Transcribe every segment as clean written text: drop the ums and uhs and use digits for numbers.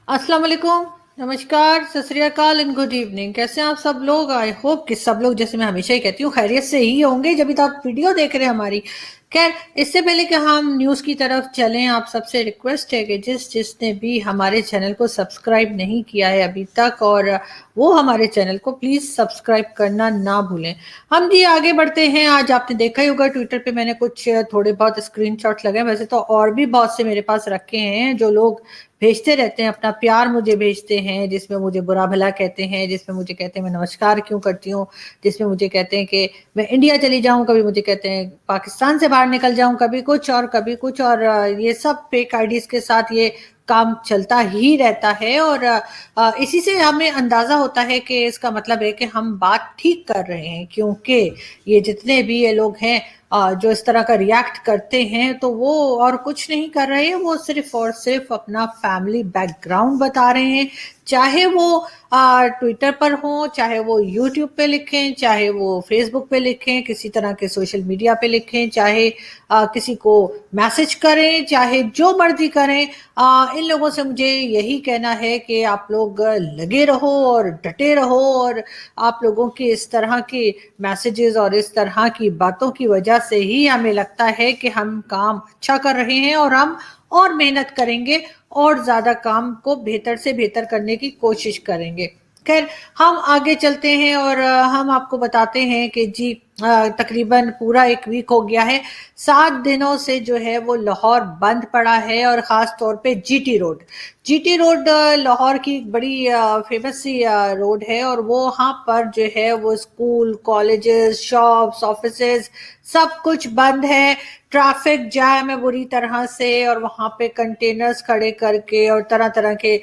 अस्सलाम वालेकुम, नमस्कार, सत श्री अकाल एंड गुड इवनिंग। कैसे हैं आप सब लोग? आई होप कि सब लोग, जैसे मैं हमेशा ही कहती हूँ, खैरियत से ही होंगे जब भी तो आप वीडियो देख रहे हैं हमारी। खैर, इससे पहले कि हम न्यूज़ की तरफ चलें, आप सबसे रिक्वेस्ट है कि जिसने भी हमारे चैनल को सब्सक्राइब नहीं किया है अभी तक, और वो हमारे चैनल को प्लीज़ सब्सक्राइब करना ना भूलें। हम जी आगे बढ़ते हैं। आज आपने देखा ही होगा ट्विटर पे मैंने कुछ थोड़े बहुत स्क्रीनशॉट लगाए, वैसे तो और भी बहुत से मेरे पास रखे हैं जो लोग भेजते रहते हैं, अपना प्यार मुझे भेजते हैं, जिसमें मुझे बुरा भला कहते हैं, जिसमें मुझे कहते हैं मैं नमस्कार क्यों करती हूँ, जिसमें मुझे कहते हैं कि मैं इंडिया चली जाऊँ, कभी मुझे कहते हैं पाकिस्तान से बाहर निकल जाऊँ, कभी कुछ और कभी कुछ और। ये सब फेक आईडीज के साथ ये काम चलता ही रहता है, और इसी से हमें अंदाजा होता है कि इसका मतलब है कि हम बात ठीक कर रहे हैं, क्योंकि ये जितने भी ये लोग हैं जो इस तरह का रिएक्ट करते हैं, तो वो और कुछ नहीं कर रहे हैं, वो सिर्फ और सिर्फ अपना फैमिली बैकग्राउंड बता रहे हैं। चाहे वो ट्विटर पर हो, चाहे वो यूट्यूब पे लिखें, चाहे वो फेसबुक पे लिखें, किसी तरह के सोशल मीडिया पे लिखें, चाहे किसी को मैसेज करें, चाहे जो मर्जी करें। इन लोगों से मुझे यही कहना है कि आप लोग लगे रहो और डटे रहो, और आप लोगों के इस तरह के मैसेजेस और इस तरह की बातों की वजह से ही हमें लगता है कि हम काम अच्छा कर रहे हैं, और हम और मेहनत करेंगे और ज्यादा काम को बेहतर से बेहतर करने की कोशिश करेंगे। खैर, हम आगे चलते हैं और हम आपको बताते हैं कि जी तकरीबन पूरा एक वीक हो गया है, 7 दिनों से जो है वो लाहौर बंद पड़ा है, और ख़ास तौर पे जीटी रोड लाहौर की एक बड़ी फेमस सी रोड है, और वो वहाँ पर जो है वो स्कूल, कॉलेजेस, शॉप्स, ऑफिसेज सब कुछ बंद है। ट्रैफिक जैम है बुरी तरह से, और वहाँ पे कंटेनर्स खड़े करके और तरह तरह के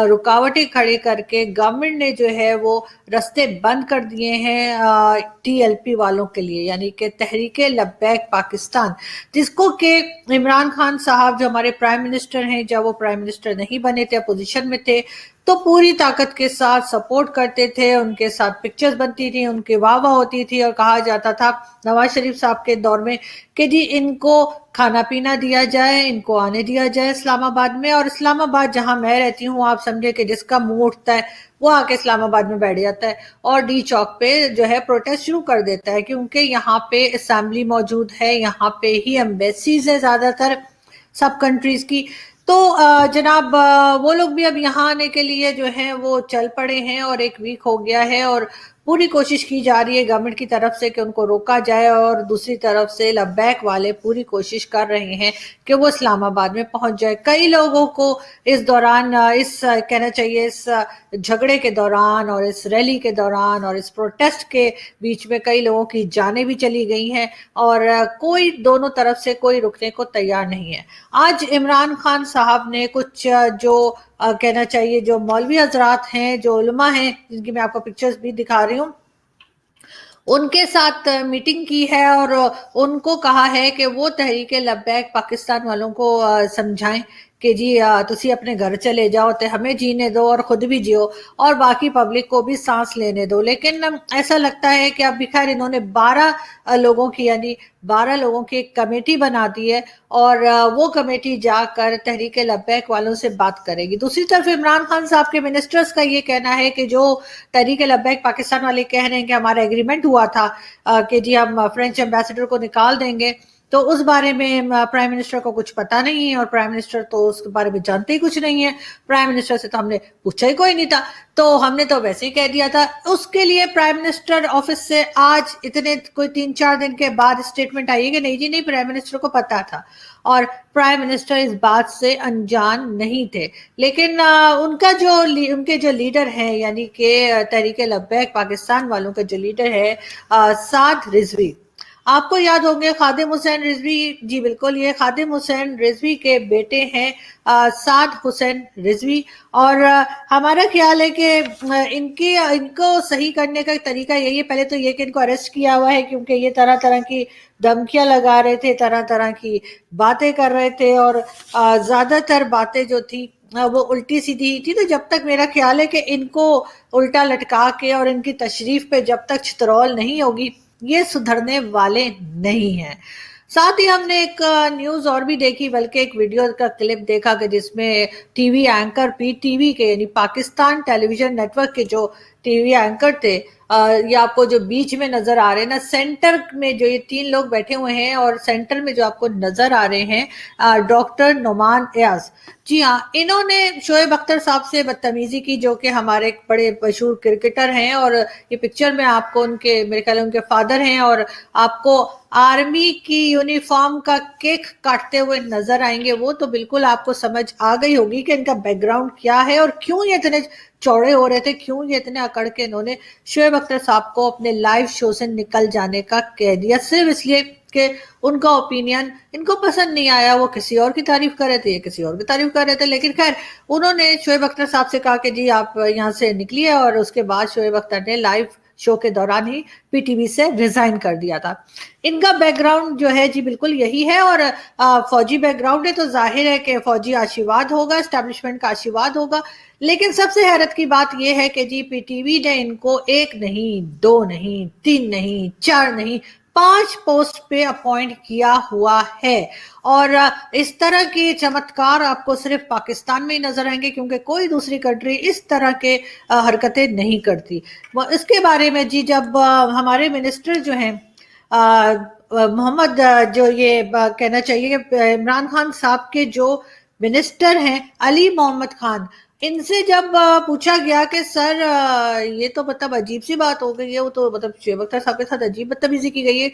रुकावटें खड़े करके गवर्नमेंट ने जो है वो रास्ते बंद कर दिए हैं टीएलपी वालों के लिए, यानी कि तहरीके लब्बैक पाकिस्तान, जिसको कि इमरान खान साहब जो हमारे प्राइम मिनिस्टर हैं, जब वो प्राइम मिनिस्टर नहीं बने थे, अपोजिशन में थे, तो पूरी ताकत के साथ सपोर्ट करते थे, उनके साथ पिक्चर्स बनती थी, उनकी वाह वाह होती थी, और कहा जाता था नवाज शरीफ साहब के दौर में कि जी इनको खाना पीना दिया जाए, इनको आने दिया जाए इस्लामाबाद में। और इस्लामाबाद जहां मैं रहती हूँ, आप समझे कि जिसका मुंह उठता है वो आके इस्लामाबाद में बैठ जाता है और डी चौक पे जो है प्रोटेस्ट शुरू कर देता है, क्योंकि यहाँ पे असेंबली मौजूद है, यहाँ पे ही एम्बेसीज है ज्यादातर सब कंट्रीज की। तो जनाब वो लोग भी अब यहाँ आने के लिए जो है वो चल पड़े हैं, और एक वीक हो गया है, और पूरी कोशिश की जा रही है गवर्नमेंट की तरफ से कि उनको रोका जाए, और दूसरी तरफ से लब्बैक वाले पूरी कोशिश कर रहे हैं कि वो इस्लामाबाद में पहुंच जाए। कई लोगों को इस दौरान कहना चाहिए इस झगड़े के दौरान और इस रैली के दौरान और इस प्रोटेस्ट के बीच में कई लोगों की जानें भी चली गई हैं, और कोई दोनों तरफ से कोई रुकने को तैयार नहीं है। आज इमरान खान साहब ने कुछ जो कहना चाहिए जो मौलवी हजरात हैं, जो उलमा हैं, जिनकी मैं आपको पिक्चर्स भी दिखा रही हूँ, उनके साथ मीटिंग की है, और उनको कहा है कि वो तहरीके लब्बैक पाकिस्तान वालों को समझाएं कि जी तुसी अपने घर चले जाओ, तो हमें जीने दो और खुद भी जियो, और बाकी पब्लिक को भी सांस लेने दो। लेकिन ऐसा लगता है कि अब भी खैर इन्होंने 12 लोगों की, यानी 12 लोगों की एक कमेटी बना दी है, और वो कमेटी जाकर तहरीके लब्बैक वालों से बात करेगी। दूसरी तरफ इमरान खान साहब के मिनिस्टर्स का ये कहना है कि जो तहरीके लब्बैक पाकिस्तान वाले कह रहे हैं कि हमारा एग्रीमेंट हुआ था कि जी हम फ्रेंच एम्बेसडर को निकाल देंगे, तो उस बारे में प्राइम मिनिस्टर को कुछ पता नहीं है, और प्राइम मिनिस्टर तो उसके बारे में जानते ही कुछ नहीं है। प्राइम मिनिस्टर से तो हमने पूछा ही कोई नहीं था, तो हमने तो वैसे ही कह दिया था। उसके लिए प्राइम मिनिस्टर ऑफिस से आज इतने कोई 3-4 दिन के बाद स्टेटमेंट आई है कि नहीं जी नहीं, प्राइम मिनिस्टर को पता था, और प्राइम मिनिस्टर इस बात से अनजान नहीं थे। लेकिन उनके जो लीडर हैं, यानी कि तहरीके लब्बैक पाकिस्तान वालों का जो लीडर है साद रिजवी, आपको याद होंगे खादिम हुसैन रिजवी, जी बिल्कुल, ये खादिम हुसैन रिजवी के बेटे हैं साद हुसैन रिजवी। और हमारा ख्याल है कि इनको सही करने का तरीका यही है, पहले तो ये कि इनको अरेस्ट किया हुआ है, क्योंकि ये तरह तरह की धमकियां लगा रहे थे, तरह तरह की बातें कर रहे थे, और ज्यादातर बातें जो थी वो उल्टी सीधी ही थी। तो जब तक मेरा ख्याल है कि इनको उल्टा लटका के और इनकी तशरीफ पे जब तक छितरौल नहीं होगी, ये सुधरने वाले नहीं हैं। साथ ही हमने एक न्यूज और भी देखी, बल्कि एक वीडियो का क्लिप देखा कि जिसमें टीवी एंकर पीटीवी के यानी पाकिस्तान टेलीविजन नेटवर्क के जो टीवी एंकर थे, ये आपको जो बीच में नजर आ रहे हैं ना, सेंटर में जो ये 3 लोग बैठे हुए हैं और सेंटर में जो आपको नजर आ रहे हैं डॉक्टर नुमान एयाज, जी हाँ, इन्होंने शोएब अख्तर साहब से बदतमीजी की, जो कि हमारे एक बड़े मशहूर क्रिकेटर हैं, और ये पिक्चर में आपको उनके, मेरे ख्याल उनके फादर हैं, और आपको आर्मी की यूनिफॉर्म का केक काटते हुए नजर आएंगे। वो तो बिल्कुल आपको समझ आ गई होगी कि इनका बैकग्राउंड क्या है और क्यों ये इतने चौड़े हो रहे थे, क्यों ये इतने अकड़ के इन्होंने शोएब अख्तर साहब को अपने लाइव शो से निकल जाने का कह दिया, सिर्फ इसलिए कि उनका ओपिनियन इनको पसंद नहीं आया। वो किसी और की तारीफ कर रहे थे, ये किसी और की तारीफ कर रहे थे, लेकिन खैर उन्होंने शोएब अख्तर साहब से कहा कि जी आप यहाँ से निकलिए, और उसके बाद शोएब अख्तर ने लाइव शो के दौरान ही पीटीवी से रिजाइन कर दिया था। इनका बैकग्राउंड जो है जी बिल्कुल यही है, और फौजी बैकग्राउंड है, तो जाहिर है कि फौजी आशीर्वाद होगा, एस्टैब्लिशमेंट का आशीर्वाद होगा। लेकिन सबसे हैरत की बात यह है कि जी पीटीवी ने इनको 1 नहीं, 2 नहीं, 3 नहीं, 4 नहीं, 5 पोस्ट पे अपॉइंट किया हुआ है। और इस तरह के चमत्कार आपको सिर्फ पाकिस्तान में ही नजर आएंगे, क्योंकि कोई दूसरी कंट्री इस तरह के हरकतें नहीं करती। इसके बारे में जी जब हमारे मिनिस्टर जो हैं मोहम्मद, जो ये कहना चाहिए इमरान खान साहब के जो मिनिस्टर हैं अली मोहम्मद खान, इनसे जब पूछा गया कि सर ये तो मतलब अजीब सी बात हो गई है, वो तो मतलब शोएब अख्तर साहब के साथ अजीब बदतमीजी की गई है,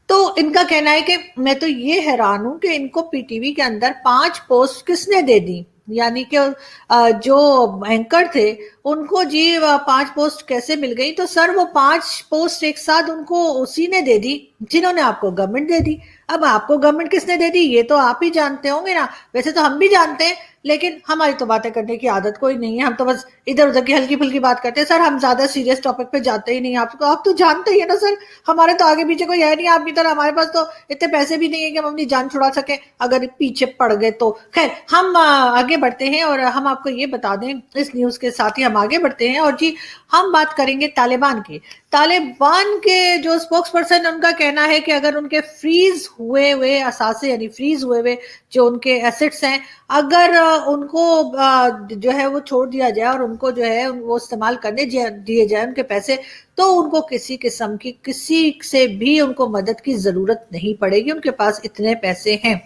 तो इनका कहना है कि मैं तो ये हैरान हूं कि इनको पीटीवी के अंदर 5 पोस्ट किसने दे दी, यानी कि जो एंकर थे उनको जी 5 पोस्ट कैसे मिल गई। तो सर वो 5 पोस्ट एक साथ उनको उसी ने दे दी जिन्होंने आपको गवर्नमेंट दे दी। अब आपको गवर्नमेंट किसने दे दी ये तो आप ही जानते होंगे ना, वैसे तो हम भी जानते हैं, लेकिन हमारी तो बातें करने की आदत कोई नहीं है, हम तो बस इधर उधर की हल्की फुल्की बात करते हैं। सर हम ज्यादा सीरियस टॉपिक पे जाते ही नहीं, आपको आप तो जानते ही है ना सर, हमारे तो आगे पीछे कोई है नहीं आपकी तरह, हमारे पास तो इतने पैसे भी नहीं है कि हम अपनी जान छुड़ा सके अगर पीछे पड़ गए तो। खैर हम आगे बढ़ते हैं और हम आपको ये बता दें, इस न्यूज के साथ ही हम आगे बढ़ते हैं और जी हम बात करेंगे तालिबान की। तालिबान के जो स्पोक्स पर्सन, उनका कहना है कि अगर उनके फ्रीज हुए हुए असासे यानी फ्रीज हुए हुए जो उनके एसेट्स हैं, अगर उनको जो है वो छोड़ दिया जाए और उनको जो है वो इस्तेमाल करने दिए जाए उनके पैसे, तो उनको किसी किस्म की किसी से भी उनको मदद की जरूरत नहीं पड़ेगी, उनके पास इतने पैसे हैं।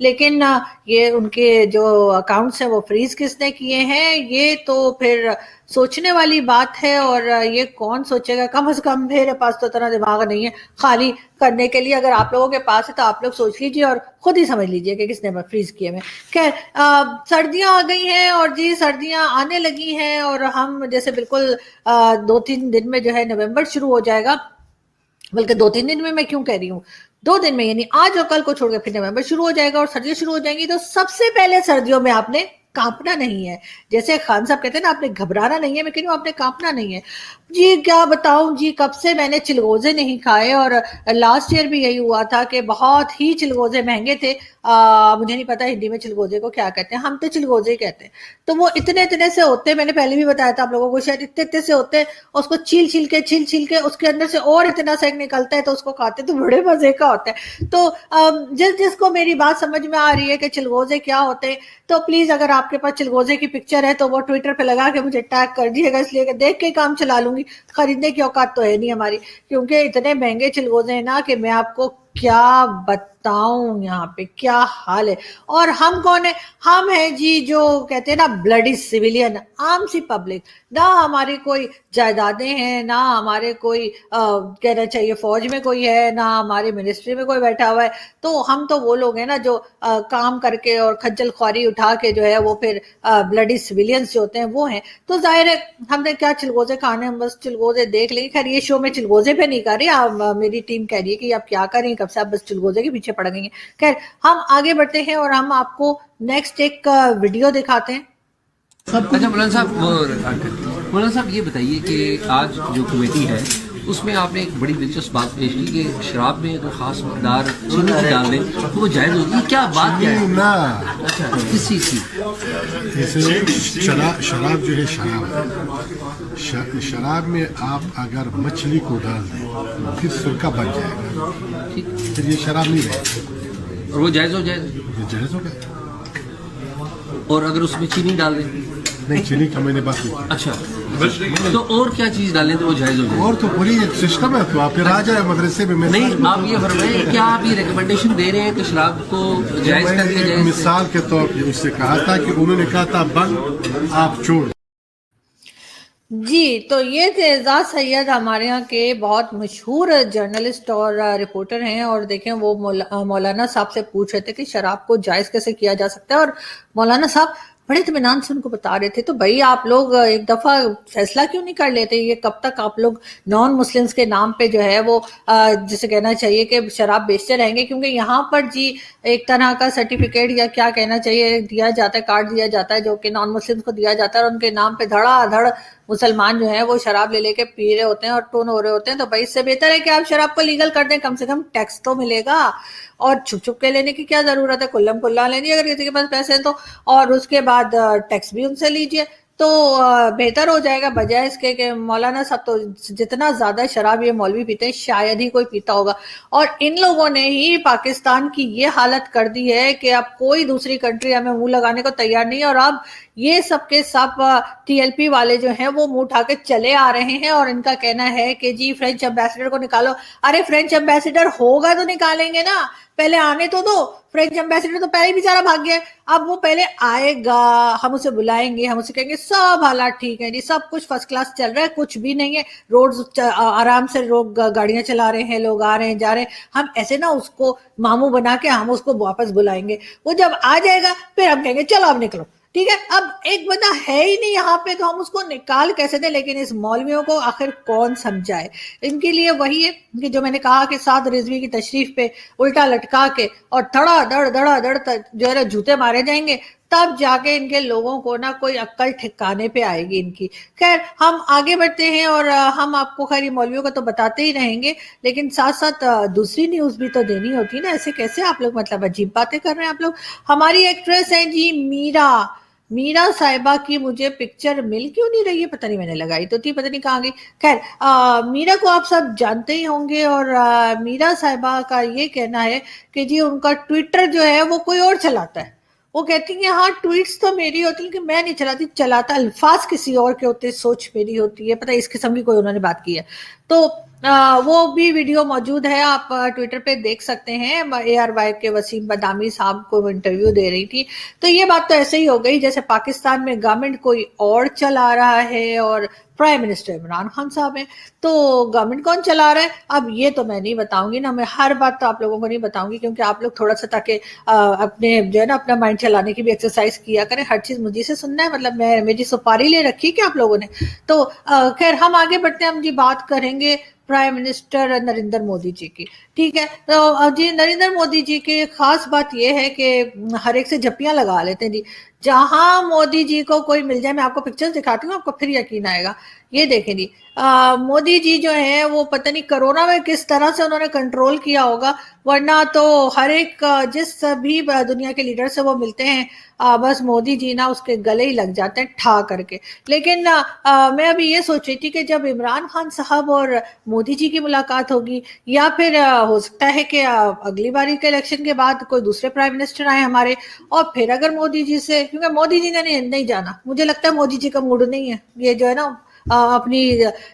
लेकिन ये उनके जो अकाउंट्स हैं वो फ्रीज किसने किए हैं, ये तो फिर सोचने वाली बात है। और ये कौन सोचेगा, कम से कम मेरे पास तो इतना दिमाग नहीं है खाली करने के लिए, अगर आप लोगों के पास है तो आप लोग सोच लीजिए और खुद ही समझ लीजिए कि किसने फ्रीज किए हुए। खैर सर्दियां आ गई हैं और जी सर्दियां आने लगी हैं और हम जैसे बिल्कुल 2-3 दिन में जो है नवंबर शुरू हो जाएगा, बल्कि 2-3 दिन में मैं क्यों कह रही हूँ, 2 दिन में यानी आज और कल को छोड़कर फिर नवंबर शुरू हो जाएगा और सर्दियां शुरू हो जाएंगी। तो सबसे पहले सर्दियों में आपने कांपना नहीं है, जैसे खान साहब कहते हैं ना आपने घबराना नहीं है, मैं कह रही हूँ आपने कांपना नहीं है। जी क्या बताऊं जी, कब से मैंने चिलगोजे नहीं खाए और लास्ट ईयर भी यही हुआ था कि बहुत ही चिलगोजे महंगे थे। मुझे नहीं पता हिंदी में चिलगोजे को क्या कहते हैं, हम तो चिलगोजे कहते हैं। तो वो इतने इतने से होते हैं, मैंने पहले भी बताया था आप लोगों को, शायद इतने इतने से होते हैं, उसको छील छील के उसके अंदर से और इतना सा निकलता है, तो उसको खाते तो बड़े मजे का होता है। तो जिसको मेरी बात समझ में आ रही है कि चिलगोजे क्या होते हैं, तो प्लीज अगर आपके पास चिलगोजे की पिक्चर है तो वो ट्विटर पे लगा के मुझे टैग कर दिएगा, इसलिए कि देख के काम चला लूंगी, खरीदने की औकात तो है नहीं हमारी, क्योंकि इतने महंगे चिलगोजे हैं ना कि मैं आपको क्या बताऊं यहाँ पे क्या हाल है। और हम कौन है, हम हैं जी जो कहते हैं ना ब्लडी सिविलियन, आम सी पब्लिक, ना हमारी कोई जायदादें हैं, ना हमारे कोई कहना चाहिए फौज में कोई है, ना हमारे मिनिस्ट्री में कोई बैठा हुआ है। तो हम तो वो लोग हैं ना जो काम करके और खज्जल ख्वारी उठा के जो है वो फिर ब्लडी सिविलियंस जो होते हैं वो हैं। तो जाहिर है हमने क्या चिलगोजे खाने, हम बस चिलगोजे देख लेंगे। खैर ये शो में चिलगोजे पे नहीं कर रही, मेरी टीम कह रही है कि आप क्या करें, कब से आप बस चिलगोजे के पीछे पड़ गई हैं। खैर हम आगे बढ़ते हैं और हम आपको नेक्स्ट एक वीडियो दिखाते हैं। अच्छा मौलाना साहब ये बताइए कि आज जो कमेटी है उसमें आपने एक बड़ी दिलचस्प बात पेश की कि शराब में कोई खास मकदार चीनी की डाल दें तो वो जायज़ होगी, क्या बात क्या है? ना अच्छा किस चीज़ की? जैसे शराब जो है, शराब में आप अगर मछली को डाल दें फिर सिरका बन जाएगा, ठीक, फिर ये शराब नहीं रहेगी। और वो जायज़ हो जाए, ये जायज़ होगा। और अगर उसमें चीनी डाल दें, नहीं, चीनी का मैंने बात नहीं की। अच्छा, तो और क्या चीज़ डालें तो वो जायज़ हो जाए? और तो पूरी सिस्टम है, तो आप फिर आ जाए मदरसे में। नहीं, आप ये फरमाइए, क्या आप ये रिकमेंडेशन दे रहे हैं कि शराब को जायज़ कर दिया मैंने जाए? मिसाल के तौर पर उससे कहा था कि उन्होंने कहा था बंद, आप छोड़। जी, तो ये थे एजाज सैयद, हमारे यहाँ के बहुत मशहूर जर्नलिस्ट और रिपोर्टर हैं। और देखें, वो मौलाना साहब से पूछ रहे थे कि शराब को जायज़ कैसे किया जा सकता है, और मौलाना साहब बड़े इत्मीनान से उनको बता रहे थे। तो भाई, आप लोग एक दफ़ा फैसला क्यों नहीं कर लेते? ये कब तक आप लोग नॉन मुस्लिम्स के नाम पे जो है वो जिसे कहना चाहिए कि शराब बेचते रहेंगे? क्योंकि यहाँ पर जी एक तरह का सर्टिफिकेट या क्या कहना चाहिए दिया जाता है, कार्ड दिया जाता है, जो कि नॉन मुस्लिम्स को दिया जाता है, और उनके नाम पे धड़ाधड़ मुसलमान जो है वो शराब ले लेके पी रहे होते हैं और टून हो रहे होते हैं। तो भाई, इससे बेहतर है कि आप शराब को लीगल कर दें, कम से कम टैक्स तो मिलेगा। और छुप छुप के लेने की क्या जरूरत है? कुल्लम कुल्ला लेनी अगर किसी के पास पैसे हैं तो, और उसके बाद टैक्स भी उनसे लीजिए, तो बेहतर हो जाएगा, बजाय इसके कि मौलाना साहब तो जितना ज्यादा शराब ये मौलवी पीते हैं शायद ही कोई पीता होगा। और इन लोगों ने ही पाकिस्तान की ये हालत कर दी है कि अब कोई दूसरी कंट्री हमें मुंह लगाने को तैयार नहीं है। और अब ये सब के सब टीएलपी वाले जो हैं वो मुंह उठा के चले आ रहे हैं, और इनका कहना है कि जी फ्रेंच एम्बेसडर को निकालो। अरे, फ्रेंच एम्बेसडर होगा तो निकालेंगे ना, पहले आने तो दो। फ्रेंच एम्बेसडर तो पहले ही बेचारा भाग गया है, अब वो पहले आएगा, हम उसे बुलाएंगे, हम उसे कहेंगे सब हालात ठीक है जी, सब कुछ फर्स्ट क्लास चल रहा है, कुछ भी नहीं है, रोड आराम से लोग गाड़ियां चला रहे हैं, लोग आ रहे हैं जा रहे हैं। हम ऐसे ना उसको मामू बना के हम उसको वापस बुलाएंगे। वो जब आ जाएगा फिर हम कहेंगे चलो अब निकलो, ठीक है। अब एक बंदा है ही नहीं यहाँ पे, तो हम उसको निकाल कैसे दें? लेकिन इस मौलवियों को आखिर कौन समझाए? इनके लिए वही है कि जो मैंने कहा कि साद रिजवी की तशरीफ पे उल्टा लटका के और धड़ा धड़ जो है जूते मारे जाएंगे, तब जाके इनके लोगों को ना कोई अक्ल ठिकाने पे आएगी इनकी। खैर, हम आगे बढ़ते हैं, और हम आपको खैर मौलवियों का तो बताते ही रहेंगे, लेकिन साथ साथ दूसरी न्यूज भी तो देनी होती है ना। ऐसे कैसे आप लोग, मतलब अजीब बातें कर रहे हैं आप लोग। हमारी एक्ट्रेस है जी मीरा साहिबा की मुझे पिक्चर मिल क्यों नहीं रही है? पता नहीं, मैंने लगाई तो थी, पता नहीं कहाँ गई। खैर, मीरा को आप सब जानते ही होंगे, और मीरा साहिबा का ये कहना है कि जी उनका ट्विटर जो है वो कोई और चलाता है। वो कहती है हाँ, ट्वीट्स तो मेरी होती है लेकिन मैं नहीं चलाती, चलाता अल्फाज किसी और के होते, सोच मेरी होती है। पता है, इस किस्म की कोई उन्होंने बात की है। तो वो भी वीडियो मौजूद है, आप ट्विटर पे देख सकते हैं। ARY के वसीम बदामी साहब को इंटरव्यू दे रही थी। तो ये बात तो ऐसे ही हो गई जैसे पाकिस्तान में गवर्नमेंट कोई और चला रहा है और प्राइम मिनिस्टर इमरान खान साहब हैं। तो गवर्नमेंट कौन चला रहा है अब ये तो मैं नहीं बताऊंगी ना, मैं हर बात तो आप लोगों को नहीं बताऊंगी, क्योंकि आप लोग थोड़ा सा ताकि अपने जो है ना अपना माइंड चलाने की भी एक्सरसाइज किया करें। हर चीज मुझे से सुनना है, मतलब मैं मेरी सुपारी ले रखी क्या आप लोगों ने? तो खैर हम आगे बढ़ते हैं, हम जी बात करेंगे प्राइम मिनिस्टर नरेंद्र मोदी जी की। ठीक है, तो जी नरेंद्र मोदी जी की खास बात यह है कि हर एक से झप्पियां लगा लेते हैं जी। जहां मोदी जी को कोई मिल जाए, मैं आपको पिक्चर्स दिखाती हूँ, आपको फिर यकीन आएगा। ये देखें जी, मोदी जी जो है वो पता नहीं कोरोना में किस तरह से उन्होंने कंट्रोल किया होगा, वरना तो हर एक जिस भी दुनिया के लीडर से वो मिलते हैं बस मोदी जी ना उसके गले ही लग जाते हैं ठा करके। लेकिन मैं अभी ये सोच रही थी कि जब इमरान खान साहब और मोदी जी की मुलाकात होगी, या फिर हो सकता है कि अगली बारी के इलेक्शन के बाद कोई दूसरे प्राइम मिनिस्टर आए हमारे, और फिर अगर मोदी जी से, क्योंकि मोदी जी ने नहीं जाना, मुझे लगता है मोदी जी का मूड नहीं है ये जो है ना अपनी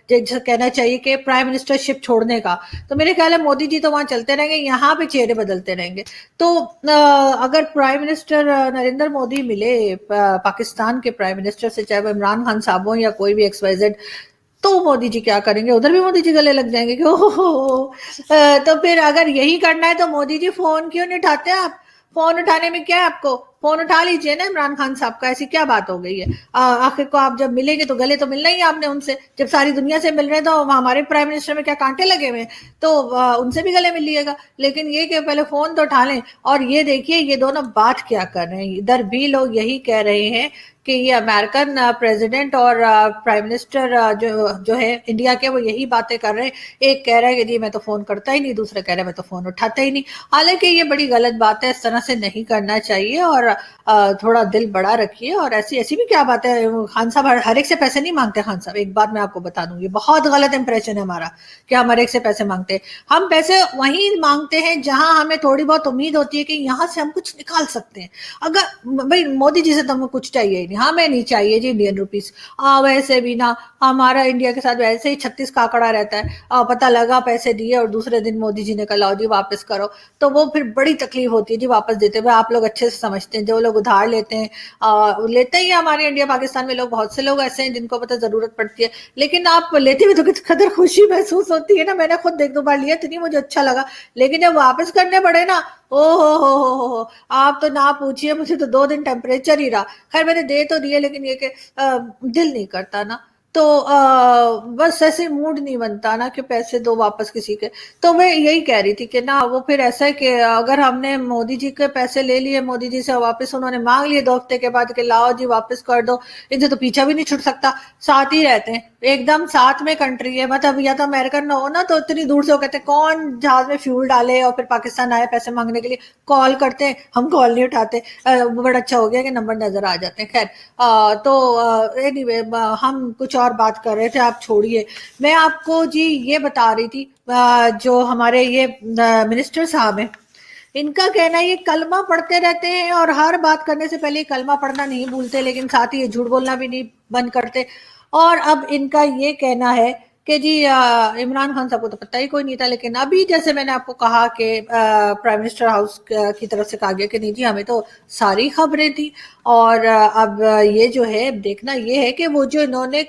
जैसे कहना चाहिए कि प्राइम मिनिस्टरशिप छोड़ने का। तो मेरे ख्याल है मोदी जी तो वहां चलते रहेंगे, यहाँ पे चेहरे बदलते रहेंगे। तो अगर प्राइम मिनिस्टर नरेंद्र मोदी मिले पाकिस्तान के प्राइम मिनिस्टर से, चाहे वो इमरान खान साहब हो या कोई भी XYZ, तो मोदी जी क्या करेंगे? उधर भी मोदी जी गले लग जाएंगे कि तो फिर अगर यही करना है तो मोदी जी फोन क्यों नहीं उठाते? आप फोन उठाने में क्या है आपको? फोन उठा लीजिए ना इमरान खान साहब का, ऐसी क्या बात हो गई है? आखिर को आप जब मिलेंगे तो गले तो मिलना ही है आपने उनसे। जब सारी दुनिया से मिल रहे हैं तो हमारे प्राइम मिनिस्टर में क्या कांटे लगे हुए हैं? तो उनसे भी गले मिल लिएगा। लेकिन ये कि पहले फोन तो उठा लें। और ये देखिए ये दोनों बात क्या कर रहे हैं, इधर भी लोग यही कह रहे हैं کہ یہ अमेरिकन प्रेसिडेंट और प्राइम मिनिस्टर जो है इंडिया के, वो यही बातें कर रहे हैं। एक कह रहा है कि जी मैं तो फोन करता ही नहीं, दूसरा कह रहा है मैं तो फोन उठाता ही नहीं। हालांकि ये बड़ी गलत बात है, इस तरह से नहीं करना चाहिए और थोड़ा दिल बड़ा रखिए। और ऐसी ऐसी भी क्या बात है, खान साहब हर एक से पैसे नहीं मांगते। खान साहब एक बात मैं आपको बता दूं, ये बहुत गलत इंप्रेशन है हमारा कि हम हर एक से पैसे मांगते हैं। हम पैसे वहीं मांगते हैं जहां हमें थोड़ी बहुत उम्मीद होती है कि यहाँ से हम कुछ निकाल सकते हैं। अगर भाई मोदी जी से तो हमें कुछ चाहिए ही नहीं, हमें नहीं चाहिए जी इंडियन रुपीस। वैसे भी ना हमारा इंडिया के साथ वैसे ही 36 का आंकड़ा रहता है। पता लगा पैसे दिए और दूसरे दिन मोदी जी ने कहा लाओ जी वापस करो, तो वो फिर बड़ी तकलीफ होती है जी वापस देते हुए। आप लोग अच्छे से समझते हैं, जो लोग उधार लेते हैं लेते ही हमारे इंडिया पाकिस्तान में लोग, बहुत से लोग ऐसे हैं जिनको पता जरूरत पड़ती है, लेकिन आप लेते हुए तो किस कदर खुशी महसूस होती है ना। मैंने खुद एक दो बार लिया, इतनी मुझे अच्छा लगा, लेकिन जब वापस करने पड़े ना, ओ हो, आप तो ना पूछिए, मुझे तो 2 दिन टेम्परेचर ही रहा। खैर मैंने दे तो दिए, लेकिन ये कि दिल नहीं करता ना, तो बस ऐसे मूड नहीं बनता ना कि पैसे दो वापस किसी के। तो मैं यही कह रही थी कि ना वो फिर ऐसा है कि अगर हमने मोदी जी के पैसे ले लिए, मोदी जी से वापस उन्होंने मांग लिए 2 हफ्ते के बाद कि लाओ जी वापस कर दो, इनसे तो पीछा भी नहीं छूट सकता। साथ ही रहते हैं, एकदम साथ में कंट्री है। मतलब या तो अमेरिकन ना हो ना, तो इतनी दूर से वो कहते हैं कौन जहाज में फ्यूल डाले और फिर पाकिस्तान आए पैसे मांगने के लिए। कॉल करते हैं, हम कॉल नहीं उठाते। बड़ा अच्छा हो गया कि नंबर नजर आ जाते हैं। खैर तो एनीवे हम कुछ और बात कर रहे थे, आप छोड़िए। मैं आपको जी ये बता रही थी, जो हमारे ये मिनिस्टर साहब हैं, इनका कहना है ये कलमा पढ़ते रहते हैं और हर बात करने से पहले कलमा पढ़ना नहीं भूलते, लेकिन साथ ही ये झूठ बोलना भी नहीं बंद करते। और अब इनका ये कहना है कि जी इमरान खान साहब को तो पता ही कोई नहीं था, लेकिन अभी जैसे मैंने आपको कहा कि प्राइम मिनिस्टर हाउस की तरफ से कहा गया कि नहीं जी हमें तो सारी खबरें थी। और अब ये जो है देखना ये है कि वो जो इन्होंने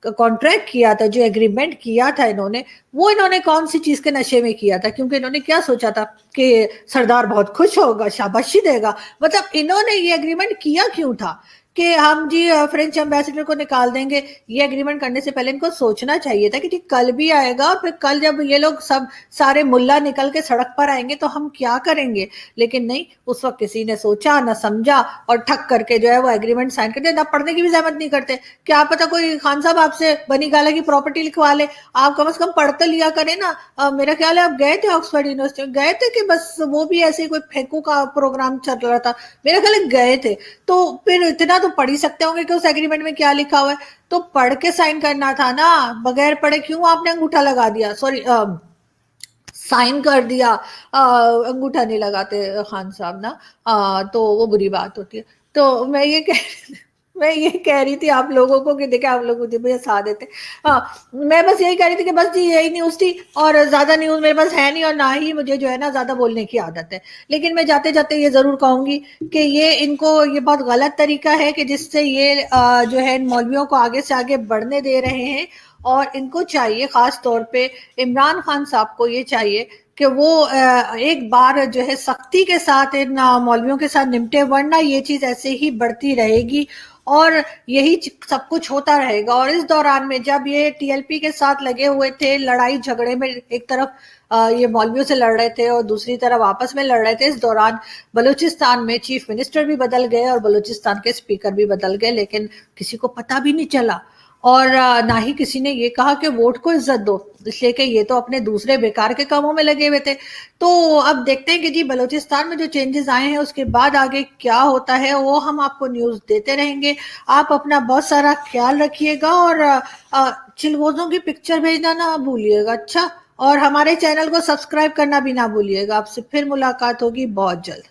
कॉन्ट्रैक्ट किया था, जो एग्रीमेंट किया था इन्होंने, वो इन्होंने कौन सी चीज के नशे में किया था। क्योंकि इन्होंने क्या सोचा था कि सरदार बहुत खुश होगा, शाबाशी देगा। मतलब इन्होंने ये एग्रीमेंट किया क्यों था कि हम जी फ्रेंच एम्बेसडर को निकाल देंगे। ये एग्रीमेंट करने से पहले इनको सोचना चाहिए था कि जी कल भी आएगा और फिर कल जब ये लोग सब सारे मुल्ला निकल के सड़क पर आएंगे तो हम क्या करेंगे। लेकिन नहीं, उस वक्त किसी ने सोचा ना समझा और ठक करके जो है वो एग्रीमेंट साइन कर दिया। ना पढ़ने की भी जहमत नहीं करते। क्या पता कोई खान साहब आपसे बनी गाला की प्रॉपर्टी लिखवा ले, आप कम से कम पढ़ तो लिया करें ना। मेरा ख्याल है आप गए थे ऑक्सफोर्ड यूनिवर्सिटी में, गए थे कि बस वो भी ऐसे ही कोई फेंकू का प्रोग्राम चल रहा था, मेरा ख्याल है गए थे। तो फिर इतना तो पढ़ ही सकते होंगे कि उस एग्रीमेंट में क्या लिखा हुआ है। तो पढ़ के साइन करना था ना, बगैर पढ़े क्यों आपने अंगूठा लगा दिया, सॉरी साइन कर दिया। अंगूठा नहीं लगाते खान साहब ना, तो वो बुरी बात होती है। तो मैं ये कह रही थी आप लोगों को कि देखिए आप लोग मुझे भी हंसा देते। मैं बस यही कह रही थी कि बस जी यही न्यूज़ थी और ज़्यादा न्यूज़ मेरे पास है नहीं, और ना ही मुझे जो है ना ज़्यादा बोलने की आदत है। लेकिन मैं जाते जाते ये ज़रूर कहूँगी कि ये बहुत गलत तरीका है कि जिससे ये जो है इन मौलवियों को आगे से आगे बढ़ने दे रहे हैं। और इनको चाहिए, ख़ास तौर पे इमरान खान साहब को ये चाहिए कि वो एक बार जो है सख्ती के साथ इन मौलवियों के साथ निपटे, वरना ये चीज़ ऐसे ही बढ़ती रहेगी और यही सब कुछ होता रहेगा। और इस दौरान में जब ये टीएलपी के साथ लगे हुए थे लड़ाई झगड़े में, एक तरफ ये मौलवियों से लड़ रहे थे और दूसरी तरफ आपस में लड़ रहे थे, इस दौरान बलूचिस्तान में चीफ मिनिस्टर भी बदल गए और बलूचिस्तान के स्पीकर भी बदल गए, लेकिन किसी को पता भी नहीं चला। और ना ही किसी ने ये कहा कि वोट को इज्जत दो, इसलिए कि ये तो अपने दूसरे बेकार के कामों में लगे हुए थे। तो अब देखते हैं कि जी बलूचिस्तान में जो चेंजेस आए हैं उसके बाद आगे क्या होता है, वो हम आपको न्यूज़ देते रहेंगे। आप अपना बहुत सारा ख्याल रखिएगा और चिलगोजों की पिक्चर भेजना ना भूलिएगा, अच्छा, और हमारे चैनल को सब्सक्राइब करना भी ना भूलिएगा। आपसे फिर मुलाकात होगी बहुत जल्द।